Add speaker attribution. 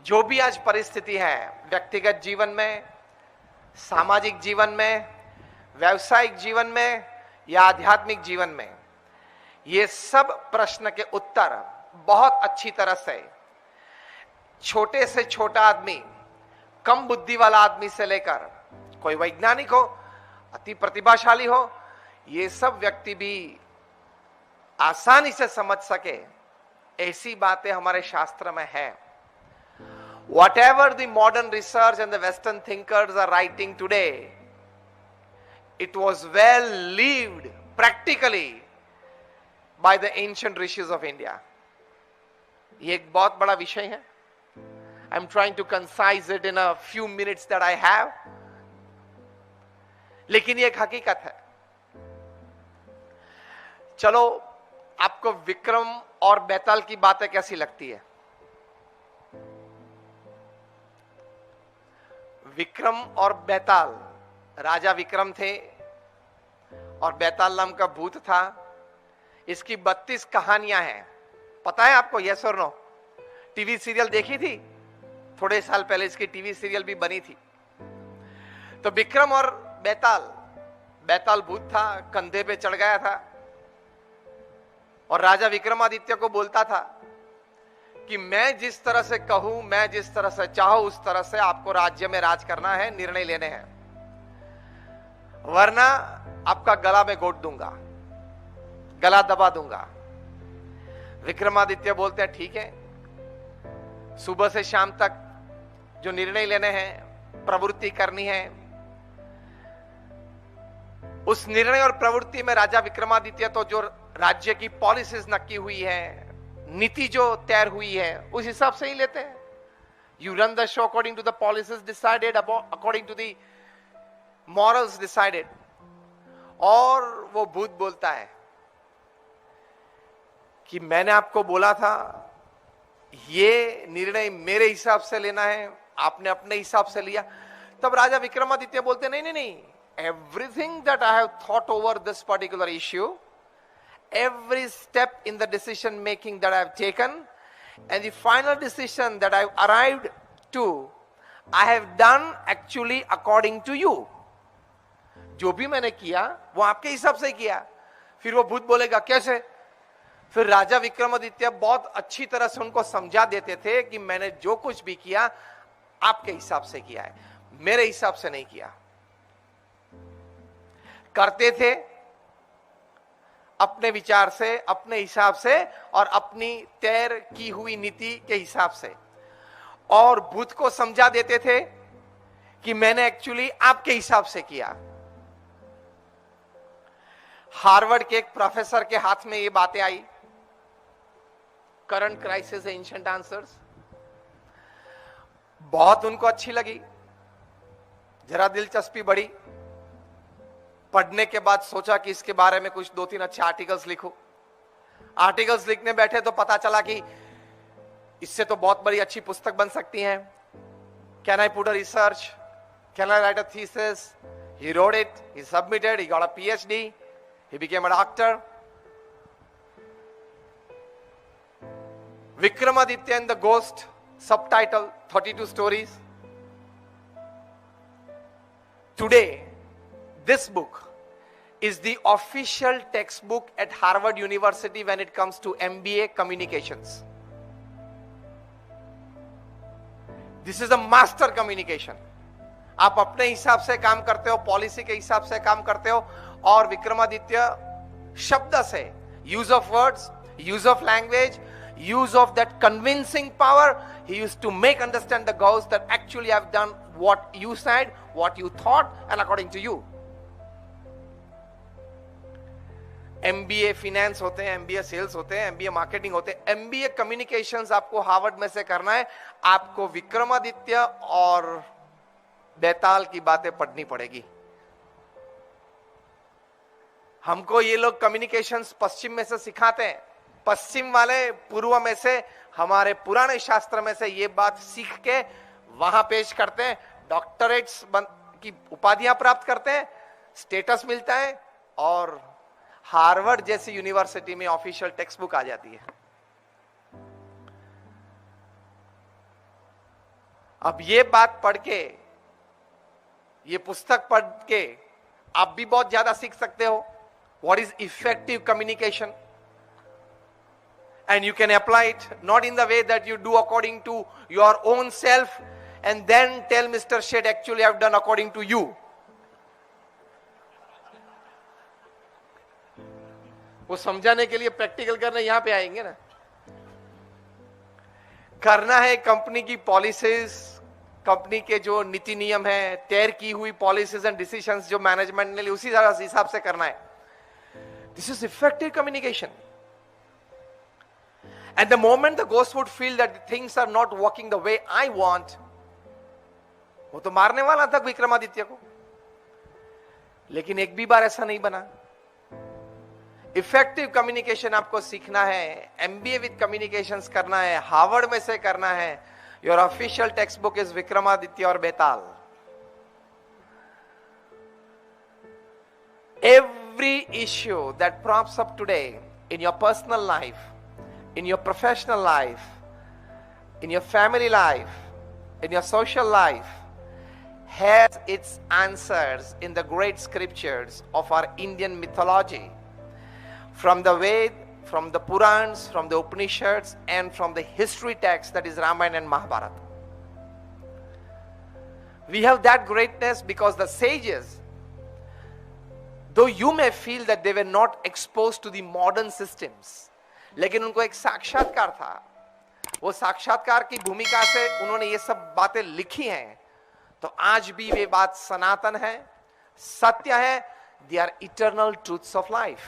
Speaker 1: जो भी आज परिस्थिति है, व्यक्तिगत जीवन में, सामाजिक जीवन में, व्यावसायिक जीवन में या आध्यात्मिक जीवन में, ये सब प्रश्न के उत्तर बहुत अच्छी तरह से छोटे से छोटा आदमी, कम बुद्धि वाला आदमी से लेकर कोई वैज्ञानिक हो, अति प्रतिभाशाली हो, ये सब व्यक्ति भी आसानी से समझ सके, ऐसी बातें हमारे शास्त्र में है। Whatever the modern research and the Western thinkers are writing today, it was well lived practically by the ancient rishis of India. ये एक बहुत बड़ा विषय है. I'm trying to concise it in a few minutes that I have. लेकिन ये एक हकीकत है. चलो, आपको विक्रम और बैताल की बातें कैसी लगती है? विक्रम और बैताल, राजा विक्रम थे और बैताल नाम का भूत था. इसकी 32 कहानियां हैं. पता है आपको? यस और नो? टीवी सीरियल देखी थी? थोड़े साल पहले इसकी टीवी सीरियल भी बनी थी. तो विक्रम और बैताल, बैताल भूत था, कंधे पे चढ़ गया था और राजा विक्रमादित्य को बोलता था कि मैं जिस तरह से कहूं, मैं जिस तरह से चाहूं, उस तरह से आपको राज्य में राज करना है, निर्णय लेने हैं, वरना आपका गला में घोट दूंगा, गला दबा दूंगा. विक्रमादित्य बोलते हैं ठीक है, सुबह से शाम तक जो निर्णय लेने हैं, प्रवृत्ति करनी है, उस निर्णय और प्रवृत्ति में राजा विक्रमादित्य तो जो राज्य की पॉलिसीज नक्की हुई है, नीति जो तैयार हुई है, उस हिसाब से ही लेते हैं. You run the show according to the policies decided, according to the morals decided. और वो भूत बोलता है कि मैंने आपको बोला था ये निर्णय मेरे हिसाब से लेना है, आपने अपने हिसाब से लिया. तब राजा विक्रमादित्य बोलते नहीं नहीं नहीं, everything that I have thought over this particular issue, every step in the decision making that I have taken and the final decision that I have arrived to, I have done actually according to you. जो भी मैंने किया वो आपके हिसाब से किया. फिर वो भूत बोलेगा कैसे? फिर राजा विक्रमादित्य बहुत अच्छी तरह से उनको समझा देते थे कि मैंने जो कुछ भी किया आपके हिसाब से किया है, मेरे हिसाब से नहीं किया. करते थे अपने विचार से, अपने हिसाब से और अपनी तैर की हुई नीति के हिसाब से, और भूत को समझा देते थे कि मैंने एक्चुअली आपके हिसाब से किया. हार्वर्ड के एक प्रोफेसर के हाथ में ये बातें आई, करंट क्राइसिस एंशिएंट आंसर्स. बहुत उनको अच्छी लगी, जरा दिलचस्पी बढ़ी. पढ़ने के बाद सोचा कि इसके बारे में कुछ 2-3 अच्छे आर्टिकल्स लिखूं. आर्टिकल्स लिखने बैठे तो पता चला कि इससे तो बहुत बड़ी अच्छी पुस्तक बन सकती है. Can I put a research, can I right a thesis? He wrote it, he submitted, he got a PhD, he became a doctor. Vikramaditya and the ghost, subtitle 32 stories. Today this book is the official textbook at Harvard University when it comes to MBA communications. This is a master communication. आप अपने हिसाब से काम करते हो, policy के हिसाब से काम करते हो. और विक्रमादित्य शब्द से, use of words, use of language, use of that convincing power, he used to make understand the ghost that actually I've done what you said, what you thought, and according to you. MBA finance होते हैं, MBA sales होते हैं, MBA marketing होते हैं, MBA communications आपको Harvard में से करना है. आपको विक्रमादित्य और बैताल की बातें पढ़नी पड़ेगी. हमको ये लोग कम्युनिकेशंस पश्चिम में से सिखाते हैं. पश्चिम वाले पूर्व में से, हमारे पुराने शास्त्र में से ये बात सीख के वहां पेश करते हैं. डॉक्टरेट्स की उपाधियां प्राप्त करते हैं, स्टेटस मिलता है और हार्वर्ड जैसी यूनिवर्सिटी में ऑफिशियल टेक्स्ट बुक आ जाती है. अब ये बात पढ़ के, ये पुस्तक पढ़ के आप भी बहुत ज्यादा सीख सकते हो. What is effective communication? And you can apply it not in the way that you do according to your own self and then tell Mr. Sheth, actually I've done according to you. वो समझाने के लिए practical करने यहां पे आएंगे ना. करना है कंपनी की पॉलिसीज, कंपनी के जो नीति नियम है, तय की हुई पॉलिसीज एंड डिसीजंस जो मैनेजमेंट ने ली, उसी हिसाब से करना है. This is effective communication. And the moment the ghost would feel that things are not working the way I want, वो तो मारने वाला था विक्रमादित्य को, लेकिन एक भी बार ऐसा नहीं बना. इफेक्टिव कम्युनिकेशन आपको सीखना है, एमबीए विद कम्युनिकेशंस करना है, हार्वर्ड में से करना है. Your official text book is Vikramaditya और Betaal. Every issue that props up today in your personal life, in your professional life, in your family life, in your social life, has its answers in the great scriptures of our Indian mythology, from the Ved, from the Purans, from the Upanishads, and from the history text that is Ramayana and Mahabharata. We have that greatness because the sages, though you may feel that they were not exposed to the modern systems, लेकिन उनको एक साक्षात्कार था. वो साक्षात्कार की भूमिका से उन्होंने ये सब बातें लिखी हैं. तो आज भी वे बात सनातन है, सत्य है. They are eternal truths of life.